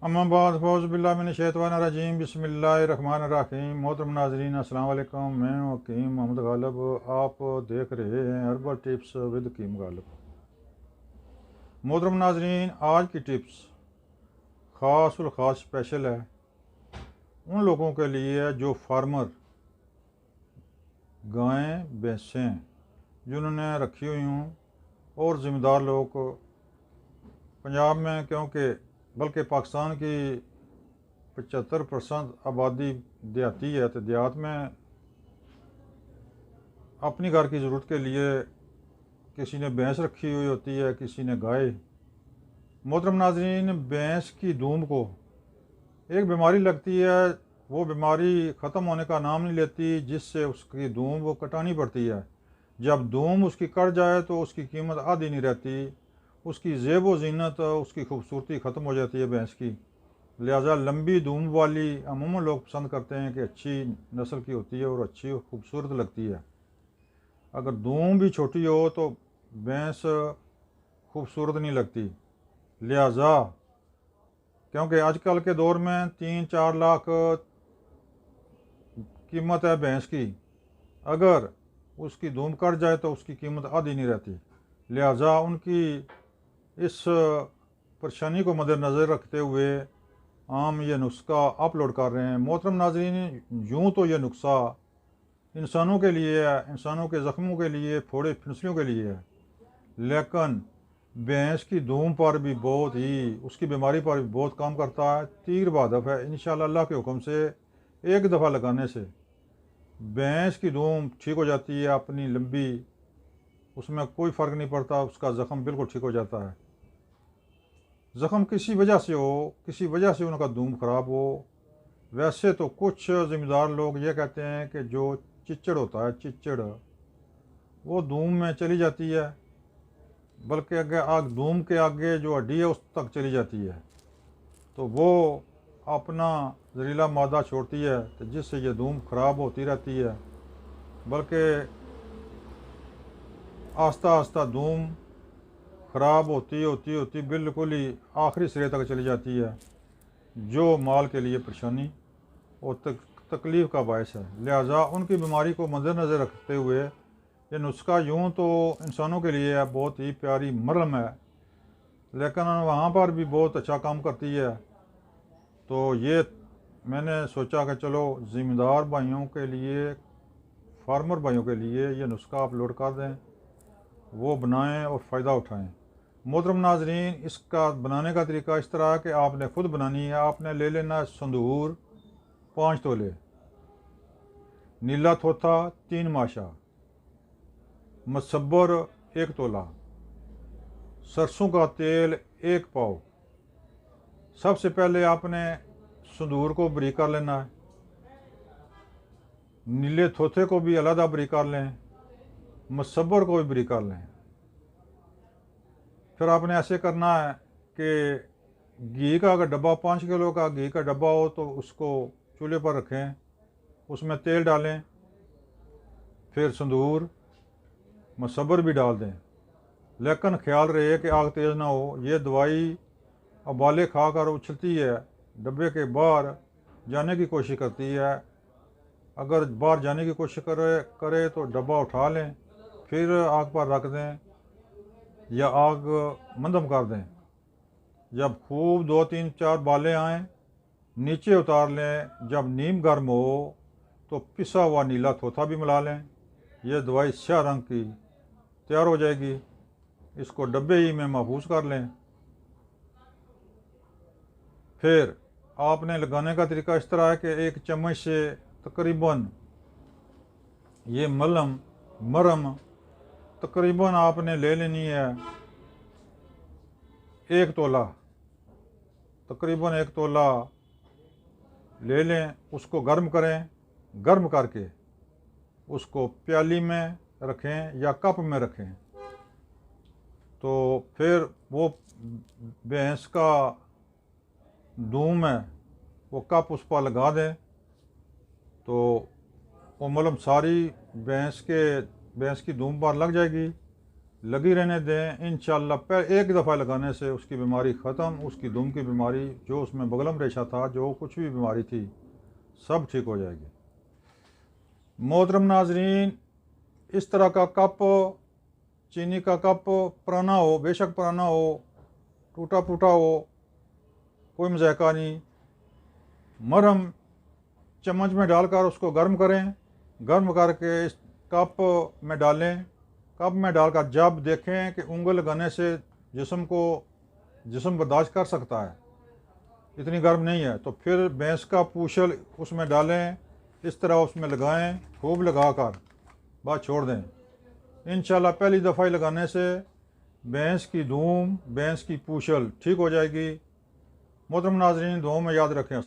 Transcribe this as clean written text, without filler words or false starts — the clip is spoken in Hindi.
अम्माबाद फ़ौज़बिल्लाहिमिनश्शैतानिर्रजीम बिस्मिल्लाहिर्रहमानिर्रहीम। मोहतरम नाज़रीन अस्सलाम वालेकुम। मैं हूं हकीम मोहम्मद गालिब। आप देख रहे हैं हर्बल टिप्स विद हकीम गालिब। मोहतरम नाज़रीन, आज की टिप्स ख़ास और ख़ास स्पेशल है उन लोगों के लिए जो फार्मर गायें भैंसें जिन्होंने रखी हुई हूँ और ज़िम्मेदार लोग पंजाब में, क्योंकि बल्कि पाकिस्तान की 75% आबादी देहाती है, तो देहात में अपनी घर की ज़रूरत के लिए किसी ने भैंस रखी हुई होती है, किसी ने गाय। मोहतरम नाज़रीन, भैंस की दूम को एक बीमारी लगती है, वो बीमारी ख़त्म होने का नाम नहीं लेती, जिससे उसकी दूम वो कटानी पड़ती है। जब दूम उसकी कट जाए तो उसकी कीमत आधी नहीं रहती, उसकी ज़ेब व ज़ीनत, उसकी खूबसूरती ख़त्म हो जाती है भैंस की। लिहाजा लंबी दूम वाली अमूमन लोग पसंद करते हैं कि अच्छी नस्ल की होती है और अच्छी और खूबसूरत लगती है। अगर दूम भी छोटी हो तो भैंस खूबसूरत नहीं लगती। लिहाजा क्योंकि आजकल के दौर में 3-4 लाख कीमत है भैंस की, अगर उसकी दूम कट जाए तो उसकी कीमत आधी नहीं रहती। लिहाजा उनकी इस परेशानी को मद्देनज़र रखते हुए हम ये नुस्खा अपलोड कर रहे हैं। मोहतरम नाज़रीन, यूँ तो ये नुस्खा इंसानों के लिए है, इंसानों के ज़ख्मों के लिए, फोड़े फिनसियों के लिए है, लेकिन भैंस की दूम पर भी बहुत ही, उसकी बीमारी पर भी बहुत काम करता है। तीर बहादफ है। इंशाअल्लाह अल्लाह के हुक्म से एक दफ़ा लगाने से भैंस की दूम ठीक हो जाती है अपनी लंबी, उसमें कोई फ़र्क नहीं पड़ता, उसका ज़ख्म बिल्कुल ठीक हो जाता है। ज़ख्म किसी वजह से हो, किसी वजह से उनका दूम ख़राब हो, वैसे तो कुछ ज़िम्मेदार लोग ये कहते हैं कि जो चिच्चड़ होता है, चिच्चड़ वो दूम में चली जाती है, बल्कि अगर दूम के आगे जो हड्डी है उस तक चली जाती है, तो वो अपना जहरीला मादा छोड़ती है, तो जिससे ये दूम ख़राब होती रहती है, बल्कि आस्ता आस्ता दूम ख़राब होती होती होती बिल्कुल ही आखिरी सिरे तक चली जाती है, जो माल के लिए परेशानी और तकलीफ़ का बायस है। लिहाजा उनकी बीमारी को मद्देनज़र रखते हुए ये नुस्खा यूँ तो इंसानों के लिए है, बहुत ही प्यारी मरहम है, लेकिन वहाँ पर भी बहुत अच्छा काम करती है। तो ये मैंने सोचा कि चलो ज़िम्मेदार भाइयों के लिए, फार्मर भाइयों के लिए ये नुस्खा अपलोड कर दें, वो बनाएं और फ़ायदा उठाएं। मोहतरम नाज़रीन, इसका बनाने का तरीका इस तरह है कि आपने ख़ुद बनानी है। आपने ले लेना संदूर 5 तोले, नीला थोथा 3 माशा, मसब्बर 1 तोला, सरसों का तेल 1 पाव। सबसे पहले आपने संदूर को बरीक कर लेना है, नीले थोथे को भी अलग बरीक कर लें, मसब्बर को भी बरीक कर लें। फिर आपने ऐसे करना है कि घी का अगर डब्बा 5 किलो का घी का डब्बा हो तो उसको चूल्हे पर रखें, उसमें तेल डालें, फिर संदूर मसब्बर भी डाल दें, लेकिन ख्याल रहे कि आग तेज़ ना हो। ये दवाई उबाले खा कर उछलती है, डब्बे के बाहर जाने की कोशिश करती है। अगर बाहर जाने की कोशिश करे तो डब्बा उठा लें, फिर आग पर रख दें या आग मंदम कर दें। जब खूब 2-3-4 बाले आएँ, नीचे उतार लें। जब नीम गर्म हो तो पिसा हुआ नीला थोथा भी मिला लें। यह दवाई स्याह रंग की तैयार हो जाएगी। इसको डब्बे ही में महफूज कर लें। फिर आपने लगाने का तरीका इस तरह है कि 1 चम्मच से तकरीबन ये मरहम तकरीबन आपने ले लेनी है 1 तोला, तकरीबन 1 तोला ले लें। उसको गर्म करें, गर्म करके उसको प्याली में रखें या कप में रखें। तो फिर वो भैंस का दूम है वो कप उस पर लगा दें, तो वो मलहम सारी भैंस की दूम पर लग जाएगी। लगी रहने दें। इंशाअल्लाह एक दफ़ा लगाने से उसकी बीमारी ख़त्म, उसकी दुम की बीमारी, जो उसमें बगलम रेशा था, जो कुछ भी बीमारी थी, सब ठीक हो जाएगी। मोहतरम नाजरीन, इस तरह का कप, चीनी का कप पुराना हो, बेशक पुराना हो, टूटा फूटा हो, कोई मज़ाका नहीं, मरहम चम्मच में डालकर उसको गर्म करें। गर्म करके इस कप में डालें। कप में डालकर जब देखें कि उंगल लगाने से जिस्म बर्दाश्त कर सकता है, इतनी गर्म नहीं है, तो फिर भैंस का पूछल उसमें डालें, इस तरह उसमें लगाएं, खूब लगाकर बाद छोड़ दें। इंशाल्लाह पहली दफ़ा लगाने से भैंस की धूम, भैंस की पूछल ठीक हो जाएगी। मोहतरम नाज़रीन, दुआओं में याद रखें।